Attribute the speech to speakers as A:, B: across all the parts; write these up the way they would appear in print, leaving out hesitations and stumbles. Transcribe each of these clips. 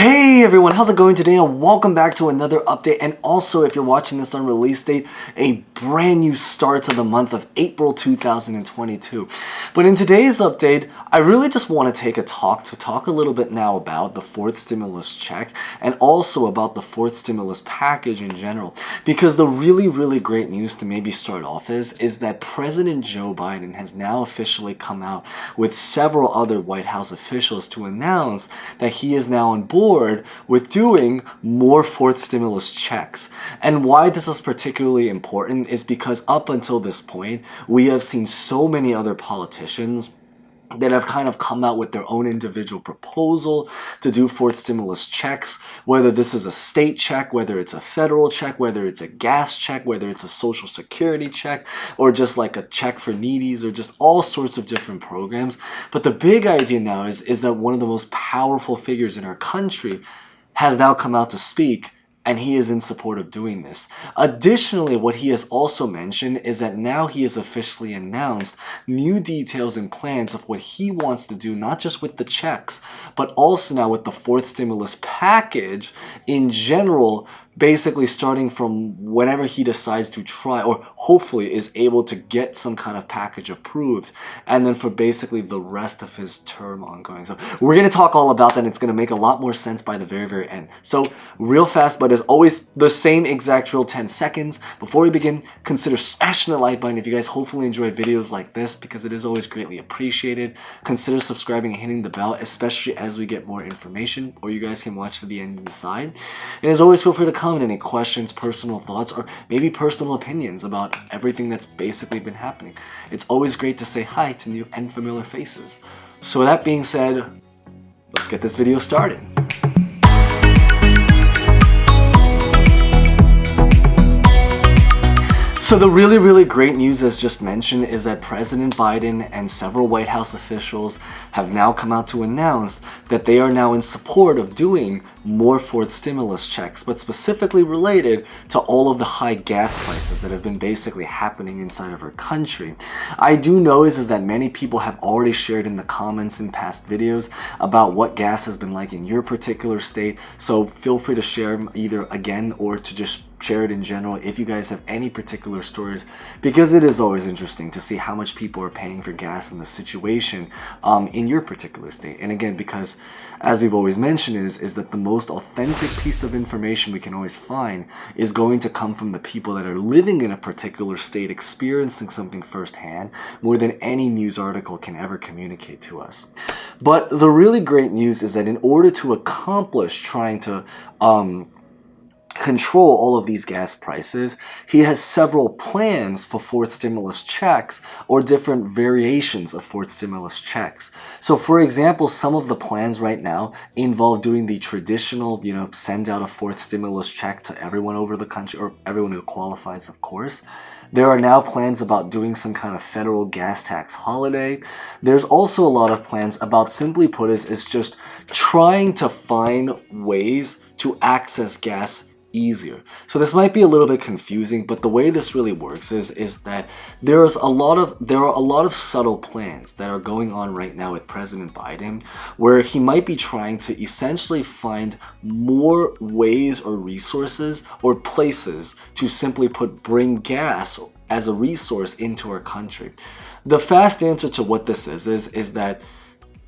A: Hey everyone, how's it going today? And welcome back to another update. And also, if you're watching this on release date, a brand new start to the month of April 2022. But in today's update, I really just want to talk a little bit now about the fourth stimulus check and also about the fourth stimulus package in general. Because the really great news to maybe start off is that President Joe Biden has now officially come out with several other White House officials to announce that he is now on board with doing more fourth stimulus checks. And why this is particularly important is because up until this point, we have seen so many other politicians that have kind of come out with their own individual proposal to do fourth stimulus checks, whether this is a state check, whether it's a federal check, whether it's a gas check, whether it's a social security check, or just like a check for needies, or just all sorts of different programs. But the big idea now is that one of the most powerful figures in our country has now come out to speak, and he is in support of doing this. Additionally, what he has also mentioned is that now he has officially announced new details and plans of what he wants to do, not just with the checks, but also now with the fourth stimulus package in general, basically starting from whenever he decides to try, or hopefully is able to get some kind of package approved, and then for basically the rest of his term ongoing. So we're going to talk all about that, and it's going to make a lot more sense by the very end. So real fast, but as always, the same exact real 10 seconds. Before we begin, consider smashing the like button if you guys hopefully enjoy videos like this, because it is always greatly appreciated. Consider subscribing and hitting the bell, especially as we get more information, or you guys can watch to the end and decide. And as always, feel free to comment any questions, personal thoughts, or maybe personal opinions about everything that's basically been happening. It's always great to say hi to new and familiar faces. So with that being said, let's get this video started. So the really great news, as just mentioned, is that President Biden and several White House officials have now come out to announce that they are now in support of doing more fourth stimulus checks, but specifically related to all of the high gas prices that have been basically happening inside of our country. I do know is that many people have already shared in the comments in past videos about what gas has been like in your particular state, so feel free to share them either again or to just share it in general if you guys have any particular stories, because it is always interesting to see how much people are paying for gas in the situation in your particular state. And again, because as we've always mentioned is that the most authentic piece of information we can always find is going to come from the people that are living in a particular state, experiencing something firsthand, more than any news article can ever communicate to us. But the really great news is that in order to accomplish trying to control all of these gas prices, he has several plans for fourth stimulus checks or different variations of fourth stimulus checks. So for example, some of the plans right now involve doing the traditional, send out a fourth stimulus check to everyone over the country, or everyone who qualifies, of course. There are now plans about doing some kind of federal gas tax holiday. There's also a lot of plans about, simply put, is just trying to find ways to access gas easier. So this might be a little bit confusing, but the way this really works is that there are a lot of subtle plans that are going on right now with President Biden, where he might be trying to essentially find more ways or resources or places to, simply put, bring gas as a resource into our country. The fast answer to what this is that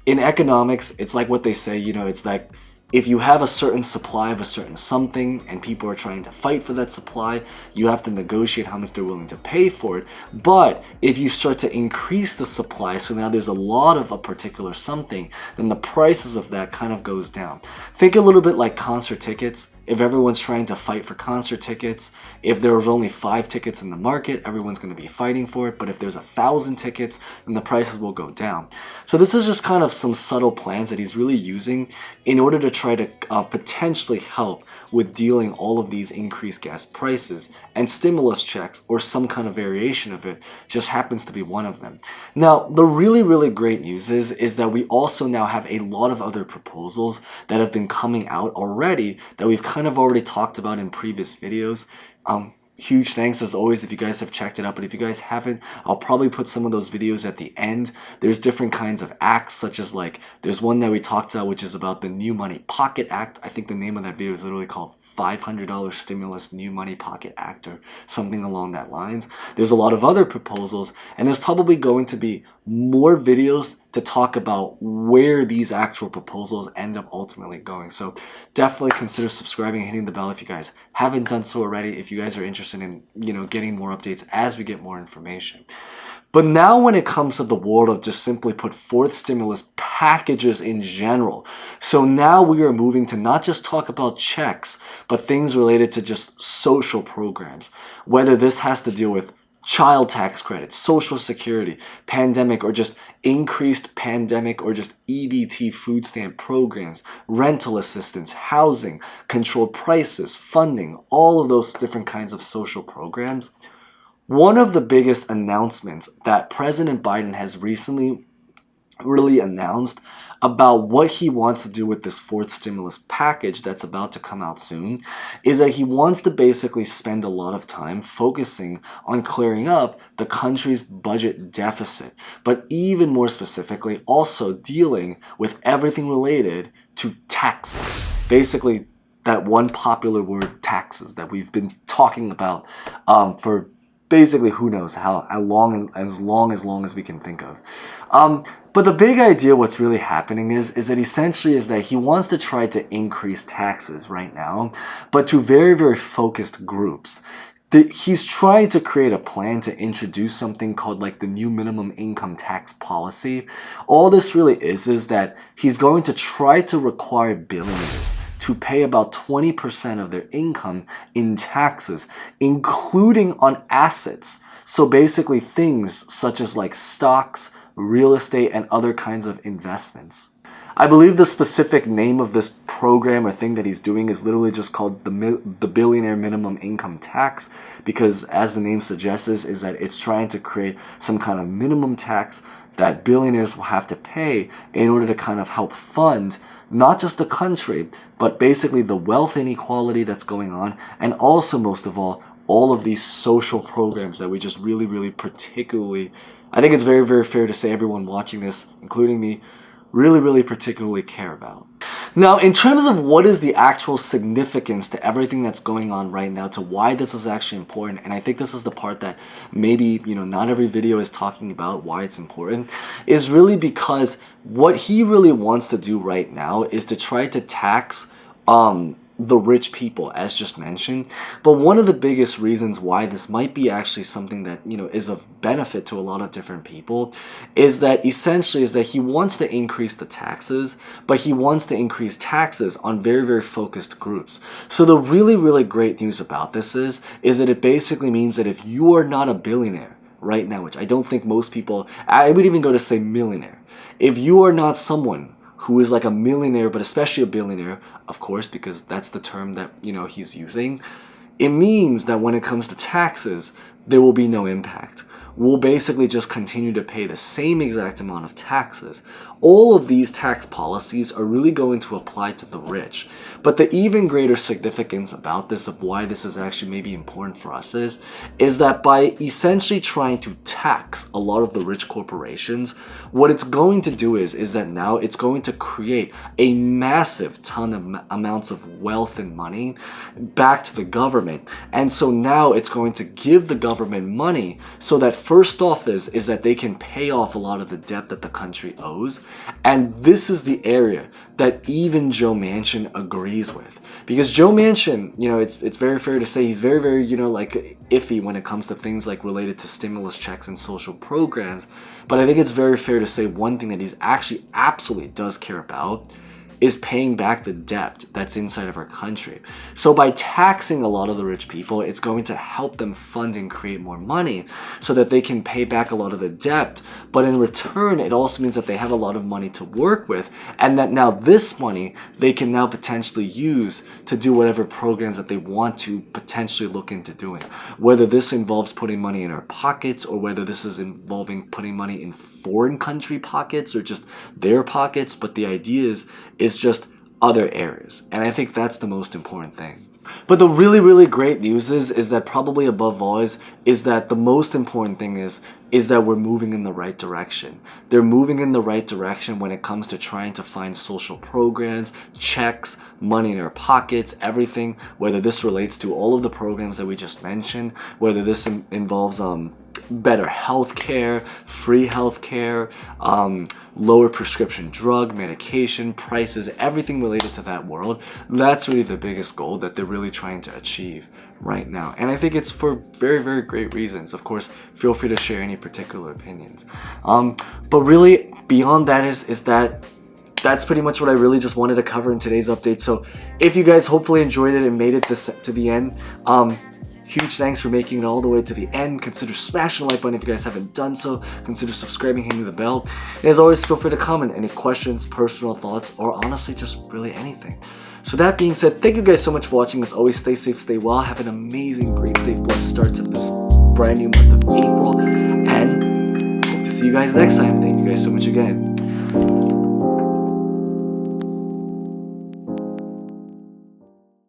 A: in economics, it's like what they say, it's like, if you have a certain supply of a certain something and people are trying to fight for that supply, you have to negotiate how much they're willing to pay for it. But if you start to increase the supply, so now there's a lot of a particular something, then the prices of that kind of goes down. Think a little bit like concert tickets. If everyone's trying to fight for concert tickets, if there's only 5 tickets in the market, everyone's going to be fighting for it. But if there's 1,000 tickets, then the prices will go down. So this is just kind of some subtle plans that he's really using in order to try to potentially help with dealing all of these increased gas prices. And stimulus checks, or some kind of variation of it, just happens to be one of them. Now, the really great news is that we also now have a lot of other proposals that have been coming out already that we've kind of already talked about in previous videos. huge thanks as always if you guys have checked it out, but if you guys haven't, I'll probably put some of those videos at the end. There's different kinds of acts, such as like there's one that we talked about which is about the New Money Pocket Act. I think the name of that video is literally called $500 Stimulus New Money Pocket Act or something along that lines. There's a lot of other proposals, and there's probably going to be more videos to talk about where these actual proposals end up ultimately going. So definitely consider subscribing and hitting the bell if you guys haven't done so already, if you guys are interested in, getting more updates as we get more information. But now when it comes to the world of just simply put fourth stimulus packages in general, so now we are moving to not just talk about checks, but things related to just social programs, whether this has to deal with child tax credits, social security, pandemic, or just increased pandemic or just EBT food stamp programs, rental assistance, housing, controlled prices, funding, all of those different kinds of social programs. One of the biggest announcements that President Biden has recently really announced about what he wants to do with this fourth stimulus package that's about to come out soon is that he wants to basically spend a lot of time focusing on clearing up the country's budget deficit, but even more specifically also dealing with everything related to taxes. Basically, that one popular word, taxes, that we've been talking about for basically who knows how long as we can think of. But the big idea, what's really happening is that essentially is that he wants to try to increase taxes right now, but to very, very focused groups. He's trying to create a plan to introduce something called like the new minimum income tax policy. All this really is that he's going to try to require billionaires to pay about 20% of their income in taxes, including on assets. So basically things such as like stocks, real estate, and other kinds of investments. I believe the specific name of this program or thing that he's doing is literally just called the Billionaire Minimum Income Tax, because as the name suggests is that it's trying to create some kind of minimum tax that billionaires will have to pay in order to kind of help fund not just the country, but basically the wealth inequality that's going on, and also most of all of these social programs that we just really, really particularly, I think it's very, very fair to say everyone watching this, including me, really, really particularly care about. Now, in terms of what is the actual significance to everything that's going on right now, to why this is actually important, and I think this is the part that maybe, not every video is talking about why it's important, is really because what he really wants to do right now is to try to tax the rich people, as just mentioned. But one of the biggest reasons why this might be actually something that is of benefit to a lot of different people is that essentially is that he wants to increase the taxes, but he wants to increase taxes on very, very focused groups. So the really, really great news about this is that it basically means that if you are not a billionaire right now, which I don't think most people, I would even go to say millionaire, if you are not someone who is like a millionaire, but especially a billionaire, of course, because that's the term that, he's using, it means that when it comes to taxes, there will be no impact. We'll basically just continue to pay the same exact amount of taxes. All of these tax policies are really going to apply to the rich. But the even greater significance about this, of why this is actually maybe important for us, is that by essentially trying to tax a lot of the rich corporations, what it's going to do is that now it's going to create a massive ton of amounts of wealth and money back to the government. And so now it's going to give the government money so that first off is that they can pay off a lot of the debt that the country owes. And this is the area that even Joe Manchin agrees with. Because Joe Manchin, it's very fair to say he's very, very, like iffy when it comes to things like related to stimulus checks and social programs. But I think it's very fair to say one thing that he's actually absolutely does care about is paying back the debt that's inside of our country. So by taxing a lot of the rich people, it's going to help them fund and create more money so that they can pay back a lot of the debt. But in return, it also means that they have a lot of money to work with, and that now this money they can now potentially use to do whatever programs that they want to potentially look into doing. Whether this involves putting money in our pockets, or whether this is involving putting money in foreign country pockets or just their pockets, but the idea is just other areas. And I think that's the most important thing. But the really, really great news is that probably above all is that the most important thing is that we're moving in the right direction. They're moving in the right direction when it comes to trying to find social programs, checks, money in our pockets, everything, whether this relates to all of the programs that we just mentioned, whether this involves better health care, free health care, lower prescription drug, medication, prices, everything related to that world. That's really the biggest goal that they're really trying to achieve right now. And I think it's for very, very great reasons. Of course, feel free to share any particular opinions. But really, beyond that is that that's pretty much what I really just wanted to cover in today's update. So if you guys hopefully enjoyed it and made it to the end, huge thanks for making it all the way to the end. Consider smashing the like button if you guys haven't done so. Consider subscribing, hitting the bell. And as always, feel free to comment any questions, personal thoughts, or honestly just really anything. So that being said, thank you guys so much for watching. As always, stay safe, stay well. Have an amazing, great, safe, blessed start to this brand new month of April. And hope to see you guys next time. Thank you guys so much again.